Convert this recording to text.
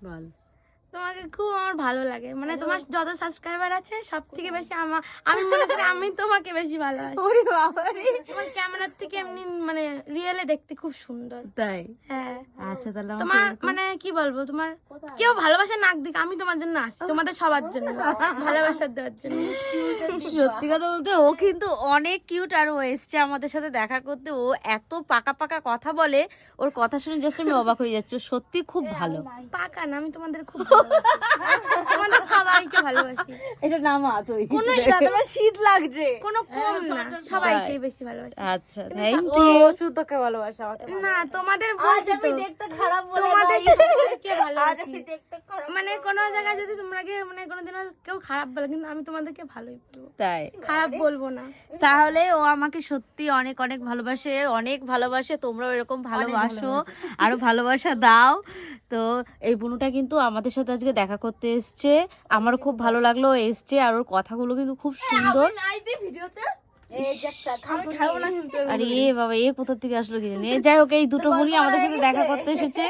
বল। তোমাকে খুব আমার ভালো লাগে, মানে তোমার যত সাবস্ক্রাইবার আছে সব থেকে বেশি আমি মনে করি আমি তোমাকে বেশি ভালোবাসি। ওরে বাবা রে, তোমার ক্যামেরার থেকে এমনি মানে রিয়েলে দেখতে খুব সুন্দর। তাই? হ্যাঁ আচ্ছা তাহলে তোমার মানে কি বলবো, তোমার কেউ ভালোবাসা নাক দিক, আমি তোমার জন্য আসছি, তোমাদের সবার জন্য ভালোবাসা দেওয়ার জন্য। সত্যি কথা বলতে ও কিন্তু অনেক কিউট, আর ও এসছে আমাদের সাথে দেখা করতে। ও এত পাকা পাকা কথা বলে, ওর কথা শুনে জাস্ট আমি অবাক হয়ে যাচ্ছি। ও সত্যি খুব ভালো। পাকা না, আমি তোমাদের খুব ভালোবাসি, তোমাদের সবাইকে ভালোবাসি। এটা নামা তুই, কোনো তোমার শীত লাগছে, কোনো কম না, সবাইকে বেশি ভালোবাসি। আচ্ছা থ্যাংক ইউ। শুধু তোকে ভালোবাসা, না তোমাদের বলছি তো, দেখতে খারাপ বলে তোমাদের নাই। সবাইকে ভালোবাসি। দেখতে খারাপ মানে কোনো জায়গায় যদি তোমরাকে মানে কোনোদিনও কেউ খারাপ বলে, কিন্তু আমি তোমাদেরকে ভালোই বলবো, তাই? খারাপ বলবো না। তাহলে ও আমাকে সত্যি অনেক অনেক ভালোবাসে, অনেক ভালোবাসে। তোমরাও এরকম ভালোবাসো, আরো ভালোবাসা দাও। তো এই বুনুটা কিন্তু আমাদের সাথে আজকে দেখা করতে এসছে, আমারও খুব ভালো লাগলো। ও এসছে আর ওর কথাগুলো কিন্তু খুব সুন্দর। ভিডিওতে এই যে একটা খাবো না কিন্তু। আরে বাবা, এ কোথা থেকে আসলো কি জানি। যাই হোক, এই দুটো বুড়ি আমাদের সাথে দেখা করতে এসেছে।